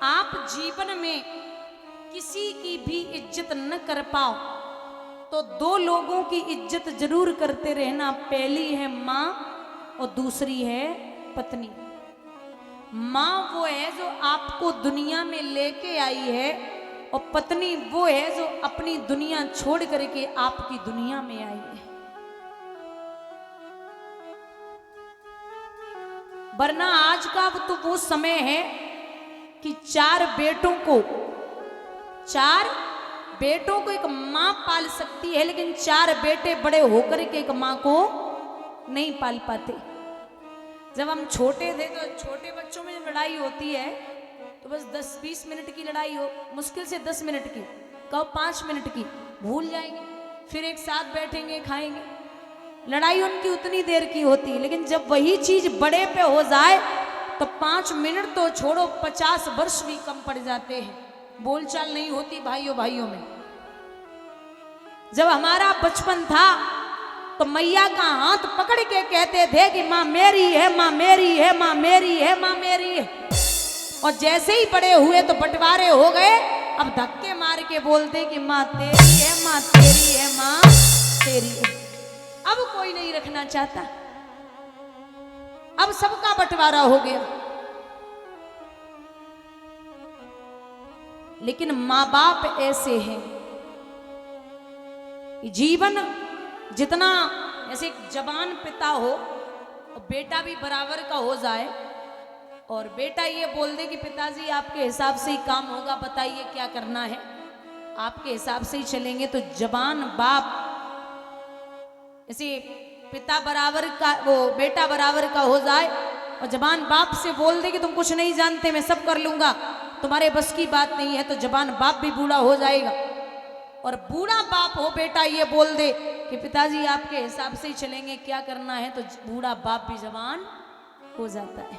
आप जीवन में किसी की भी इज्जत न कर पाओ तो दो लोगों की इज्जत जरूर करते रहना। पहली है माँ और दूसरी है पत्नी। माँ वो है जो आपको दुनिया में लेके आई है और पत्नी वो है जो अपनी दुनिया छोड़ करके आपकी दुनिया में आई है। वरना आज का तो वो समय है कि चार बेटों को एक माँ पाल सकती है, लेकिन चार बेटे बड़े होकर के एक माँ को नहीं पाल पाते। जब हम छोटे थे तो छोटे बच्चों में जब लड़ाई होती है तो बस 10-20 मिनट की लड़ाई हो, मुश्किल से 10 मिनट की, कब 5 मिनट की, भूल जाएंगे, फिर एक साथ बैठेंगे खाएंगे। लड़ाई उनकी उतनी देर की होती है, लेकिन जब वही चीज बड़े पे हो जाए तो 5 मिनट तो छोड़ो 50 वर्ष भी कम पड़ जाते हैं। बोलचाल नहीं होती भाइयों में। जब हमारा बचपन था तो मैया का हाथ पकड़ के कहते थे कि माँ मेरी है, माँ मेरी है, माँ मेरी है, माँ मेरी है। और जैसे ही बड़े हुए तो बंटवारे हो गए, अब धक्के मार के बोलते कि माँ तेरी है, माँ तेरी है, माँ तेरी है। अब कोई नहीं रखना चाहता, अब सबका बंटवारा हो गया। लेकिन माँ बाप ऐसे हैं, जीवन जितना जैसे एक जवान पिता हो और बेटा भी बराबर का हो जाए और बेटा ये बोल दे कि पिताजी आपके हिसाब से ही काम होगा, बताइए क्या करना है, आपके हिसाब से ही चलेंगे, तो जवान बाप जैसे पिता बराबर का वो बेटा बराबर का हो जाए और जवान बाप से बोल दे कि तुम कुछ नहीं जानते, मैं सब कर लूंगा, तुम्हारे बस की बात नहीं है, तो जवान बाप भी बूढ़ा हो जाएगा। और बूढ़ा बाप हो बेटा ये बोल दे कि पिताजी आपके हिसाब से ही चलेंगे, क्या करना है, तो बूढ़ा बाप भी जवान हो जाता है।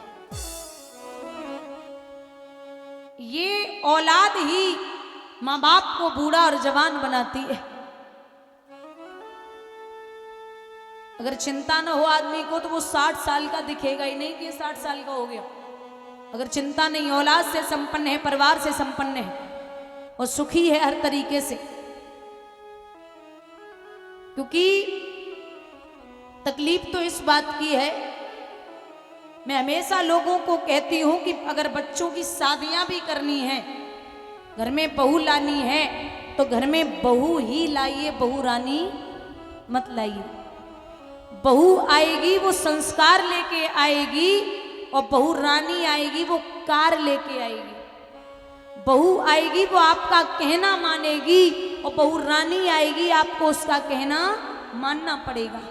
ये औलाद ही माँ बाप को बूढ़ा और जवान बनाती है। अगर चिंता न हो आदमी को तो वो 60 साल का दिखेगा ही नहीं कि 60 साल का हो गया। अगर चिंता नहीं, औलाद से संपन्न है, परिवार से संपन्न है और सुखी है हर तरीके से। क्योंकि तकलीफ तो इस बात की है, मैं हमेशा लोगों को कहती हूं कि अगर बच्चों की शादियां भी करनी है, घर में बहू लानी है तो घर में बहू ही लाइए, बहू रानी मत लाइए। बहू आएगी वो संस्कार लेके आएगी और बहू रानी आएगी वो कार लेके आएगी। बहू आएगी वो आपका कहना मानेगी और बहू रानी आएगी आपको उसका कहना मानना पड़ेगा।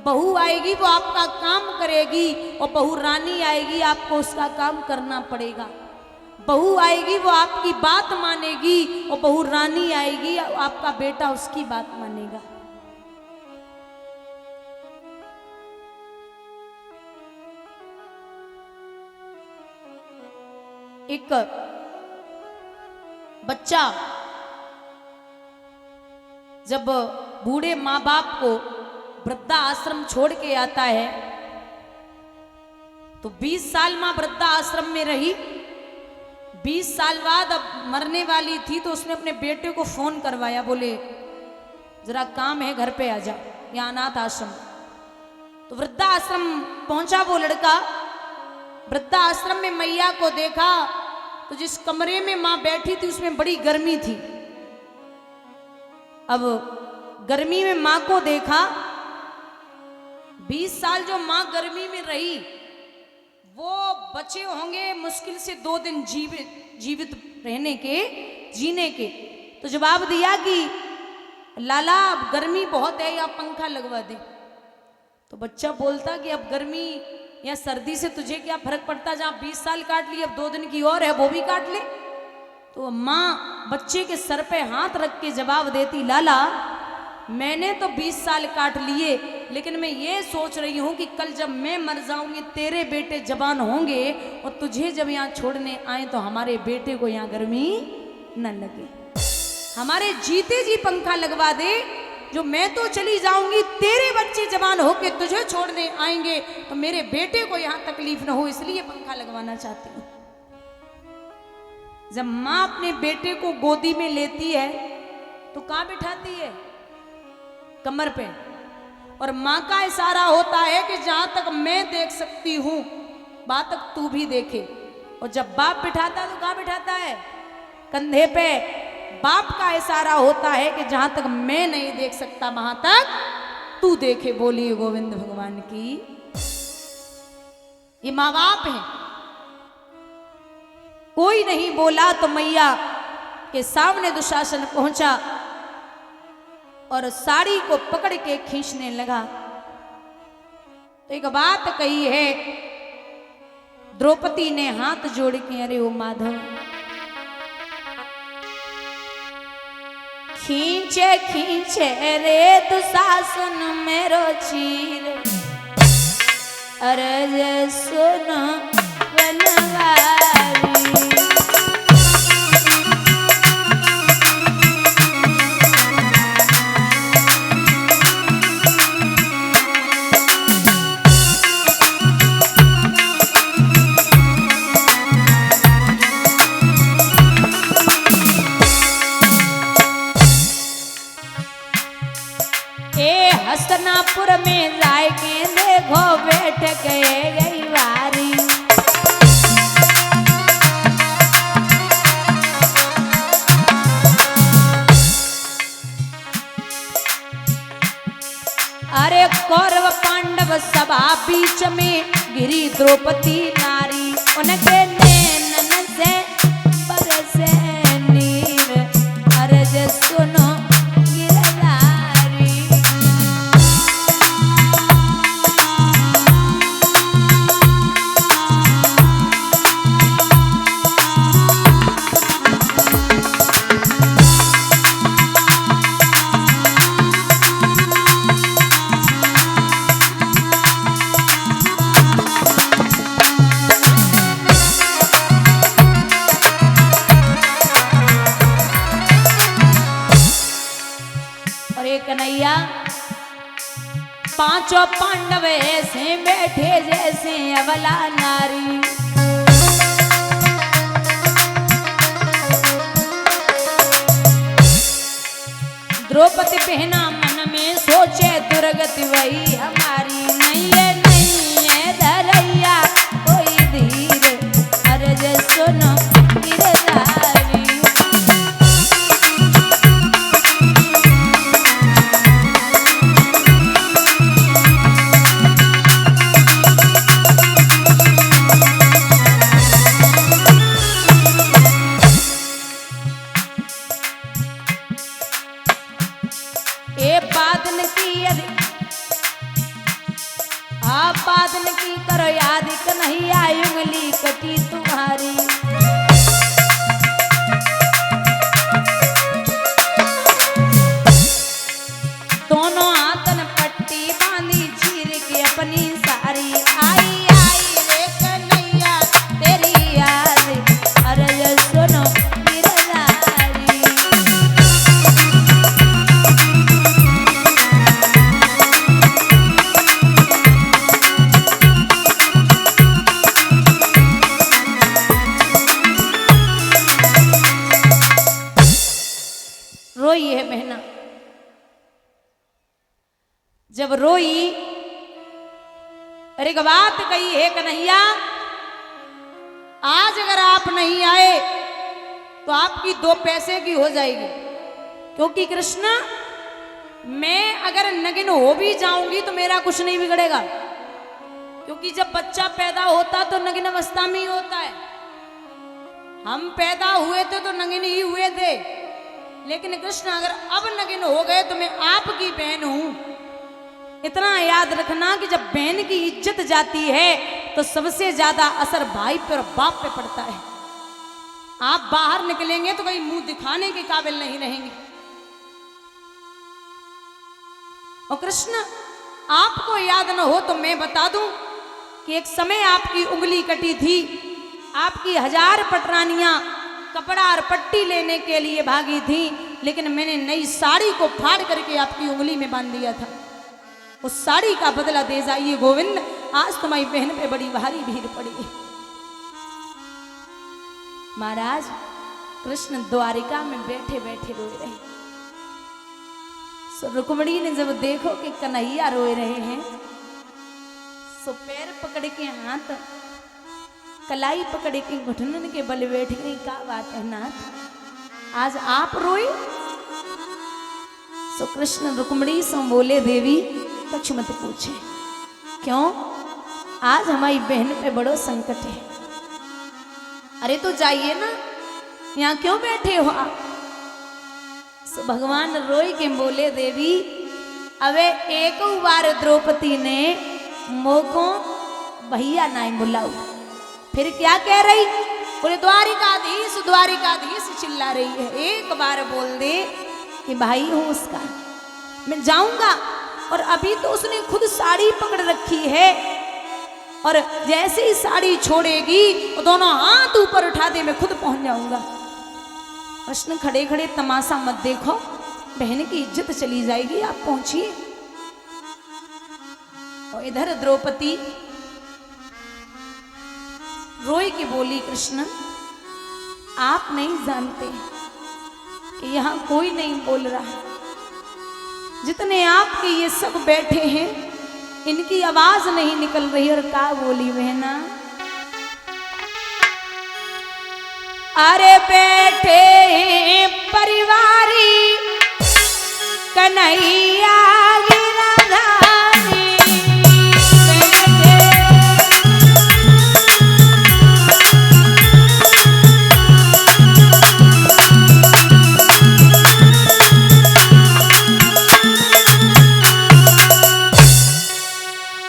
बहू आएगी वो आपका काम करेगी और बहू रानी आएगी आपको उसका काम करना पड़ेगा। बहू आएगी वो आपकी बात मानेगी और बहू रानी आएगी आपका बेटा उसकी बात मानेगा। एक बच्चा जब बूढ़े माँ बाप को वृद्धा आश्रम छोड़ के आता है तो 20 साल माँ वृद्धा आश्रम में रही। 20 साल बाद अब मरने वाली थी तो उसने अपने बेटे को फोन करवाया, बोले जरा काम है घर पे आ जा, यहाँ अनाथ आश्रम। तो वृद्धा आश्रम पहुंचा वो लड़का। वृद्धा आश्रम में मैया को देखा तो जिस कमरे में माँ बैठी थी उसमें बड़ी गर्मी थी। अब गर्मी में माँ को देखा, 20 साल जो माँ गर्मी में रही वो बचे होंगे मुश्किल से 2 दिन जीवित रहने के, जीने के। तो जवाब दिया कि लाला अब गर्मी बहुत है या पंखा लगवा दे। तो बच्चा बोलता कि अब गर्मी या सर्दी से तुझे क्या फर्क पड़ता, जहाँ 20 साल काट ली अब 2 दिन की और है वो भी काट ले। तो माँ बच्चे के सर पे हाथ रख के जवाब देती, लाला मैंने तो 20 साल काट लिए, लेकिन मैं ये सोच रही हूँ कि कल जब मैं मर जाऊंगी तेरे बेटे जवान होंगे और तुझे जब यहाँ छोड़ने आए तो हमारे बेटे को यहाँ गर्मी न लगे, हमारे जीते जी पंखा लगवा दे। जो मैं तो चली जाऊंगी, तेरे बच्चे जवान होके तुझे छोड़ने आएंगे तो मेरे बेटे को यहाँ तकलीफ न हो, इसलिए पंखा लगवाना चाहती हूँ। जब माँ अपने बेटे को गोदी में लेती है तो कहाँ बिठाती है? कमर पे। और माँ का इशारा होता है कि जहां तक मैं देख सकती हूं वहां तक तू भी देखे। और जब बाप बिठाता है तो कहाँ बिठाता है? कंधे पे। बाप का इशारा होता है कि जहां तक मैं नहीं देख सकता वहां तक तू देखे। बोलिए गोविंद भगवान की। ये माँ बाप हैं। कोई नहीं बोला तो मैया के सामने दुशासन पहुंचा और साड़ी को पकड़ के खींचने लगा। तो एक बात कही है द्रौपदी ने हाथ जोड़ के, अरे ओ माधव, खींचे खींचे रे दुशासन मेरो चीर, अरे सुनो बनवारी। हसनापुर में जाए के देखो बैठ गए गई वारी। अरे कौरव पांडव सभा बीच में गिरी द्रौपदी नारी, उनके नैनन से बरसे नीर, अरे जे सुनो कन्हैया। पांचों पांडव ऐसे बैठे जैसे अबला नारी। द्रौपदी पहना मन में सोचे दुर्गति वही हमारी, नहीं है धरैया कोई धीर, अरे जे सुनो गिरधारी। बादल की करो याद कन्हैया उंगली कटी तुम्हारी। दोनों हाथन पट्टी बांधी चीर के अपनी सारी। आई आई रे कन्हैया तेरी याद, अरे सुनो गिरधारी। रोई है बहना। जब रोई, अरे एक बात कही है कन्हैया, आज अगर आप नहीं आए तो आपकी 2 पैसे की हो जाएगी। क्योंकि कृष्ण, मैं अगर नगिन हो भी जाऊंगी तो मेरा कुछ नहीं बिगड़ेगा। क्योंकि जब बच्चा पैदा होता तो नगिन अवस्था में ही होता है। हम पैदा हुए थे तो नगिन ही हुए थे। लेकिन कृष्ण, अगर अब नगिन हो गए तो मैं आपकी बहन हूं। इतना याद रखना कि जब बहन की इज्जत जाती है तो सबसे ज्यादा असर भाई पे और बाप पे पड़ता है। आप बाहर निकलेंगे तो कहीं मुंह दिखाने के काबिल नहीं रहेंगे। और कृष्ण, आपको याद न हो तो मैं बता दूं कि एक समय आपकी उंगली कटी थी। आपकी 1000 पटरानियां कपड़ा और पट्टी लेने के लिए भागी थी, लेकिन मैंने नई साड़ी को फाड़ करके आपकी उंगली में बांध दिया था। उस साड़ी का बदला दे जाइए गोविंद, आज तुम्हारी बहन पे बड़ी भारी भीड़ पड़ी है। महाराज, कृष्ण द्वारिका में बैठे बैठे रोए रहे। सो रुक्मणी ने जब देखो कि कन्हैया रोए रहे हैं, सो पैर पकड़ के हाथ कलाई पकड़ के घुटनन के बल बैठ गई। क्या बात है नाथ, आज आप रोए? सो कृष्ण रुक्मणी से बोले, देवी कुछ मत पूछे, क्यों? आज हमारी बहन पे बड़ो संकट है। अरे तो जाइए ना, यहाँ क्यों बैठे हो आप? सो भगवान रोई के बोले, देवी अबे एक बार द्रौपदी ने मोको भैया ना बुलाऊ, फिर क्या कह रही? बोले द्वारिकाधीश द्वारिकाधीश चिल्ला रही है। एक बार बोल दे कि भाई हूं उसका, मैं जाऊंगा। और अभी तो उसने खुद साड़ी पकड़ रखी है, और जैसे ही साड़ी छोड़ेगी वो दोनों हाथ ऊपर उठा दे, मैं खुद पहुंच जाऊंगा। कृष्ण खड़े खड़े तमाशा मत देखो, बहन की इज्जत चली जाएगी, आप पहुंचिए। और इधर द्रौपदी रोई की बोली, कृष्ण आप नहीं जानते कि यहाँ कोई नहीं बोल रहा, जितने आपके ये सब बैठे हैं इनकी आवाज नहीं निकल रही। और का बोली बहना? अरे बैठे परिवारी कन्हैया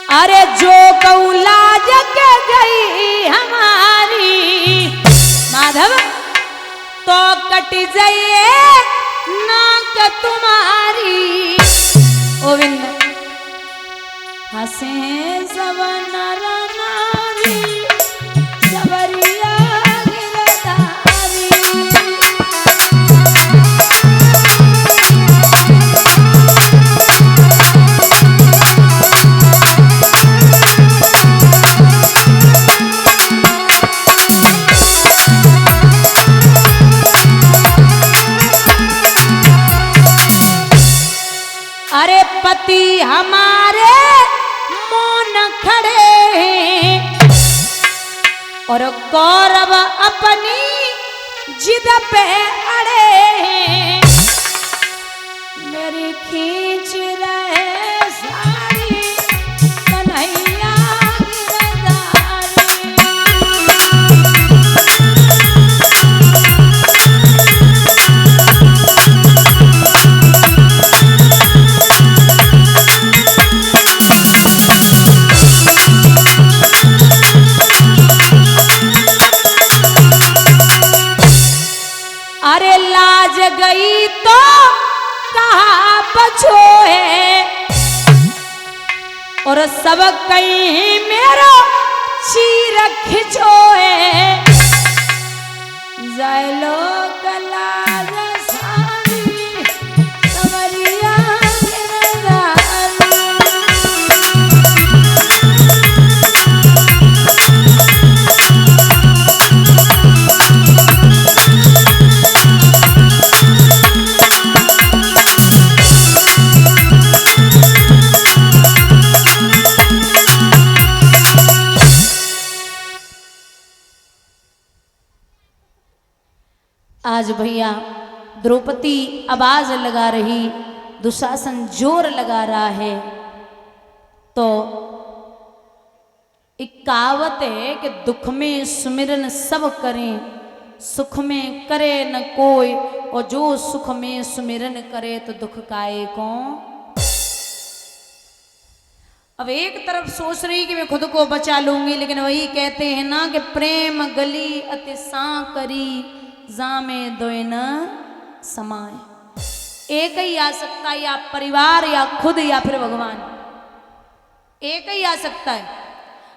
अरे जो कौला जग गई हमारी माधव, तो कट जाइए नाक तुम्हारी। गोविंद हंसे सब नर नारी, सबरिया गिरधारी। अरे पति हमारे मौन खड़े हैं, और कौरव अपनी जिद पे अड़े हैं। मेरी खींच रहे साड़ी कन्हैया गिरधारी। अरे लाज गई तो कहा बचोए, और सब कहीं मेरा चीर खिंचोए। जाए लोग लाज सारी सवरिया गिरधारी। आज भैया द्रौपदी आवाज लगा रही, दुशासन जोर लगा रहा है, तो एक कहावत है कि दुख में सुमिरन सब करें, सुख में करे न कोई, और जो सुख में सुमिरन करे तो दुख काए को। अब एक तरफ सोच रही कि मैं खुद को बचा लूंगी, लेकिन वही कहते हैं ना कि प्रेम गली अति सांकरी, जामे दोए न समाए। एक ही आ सकता है, या परिवार या खुद या फिर भगवान, एक ही आ सकता है।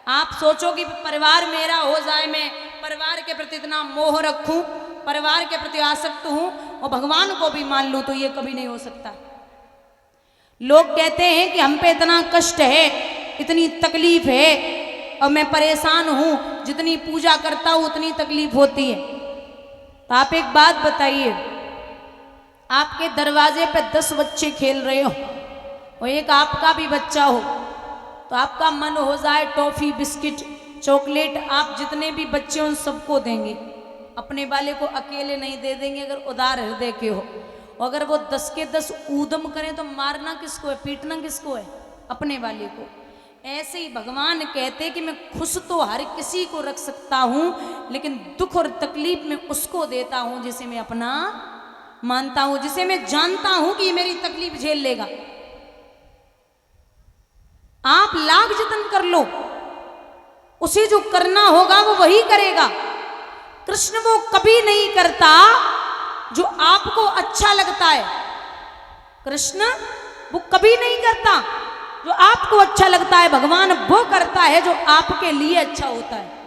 आप सोचो कि परिवार मेरा हो जाए, मैं परिवार के प्रति इतना मोह रखूं, परिवार के प्रति आसक्त हूं और भगवान को भी मान लूं, तो ये कभी नहीं हो सकता। लोग कहते हैं कि हम पे इतना कष्ट है, इतनी तकलीफ है और मैं परेशान हूं, जितनी पूजा करता हूं उतनी तकलीफ होती है। तो आप एक बात बताइए, आपके दरवाजे पे 10 बच्चे खेल रहे हो और एक आपका भी बच्चा हो, तो आपका मन हो जाए टॉफी, बिस्किट, चॉकलेट, आप जितने भी बच्चे उन सबको देंगे, अपने वाले को अकेले नहीं दे देंगे अगर उदार हृदय के हो। और अगर वो 10 के 10 ऊधम करें तो मारना किसको है, पीटना किसको है, अपने वाले को। ऐसे ही भगवान कहते कि मैं खुश तो हर किसी को रख सकता हूं, लेकिन दुख और तकलीफ में उसको देता हूं जिसे मैं अपना मानता हूं, जिसे मैं जानता हूं कि ये मेरी तकलीफ झेल लेगा। आप लाख जतन कर लो, उसे जो करना होगा वो वही करेगा। कृष्ण वो कभी नहीं करता जो आपको अच्छा लगता है, कृष्ण वो कभी नहीं करता जो आपको अच्छा लगता है, भगवान वो करता है जो आपके लिए अच्छा होता है।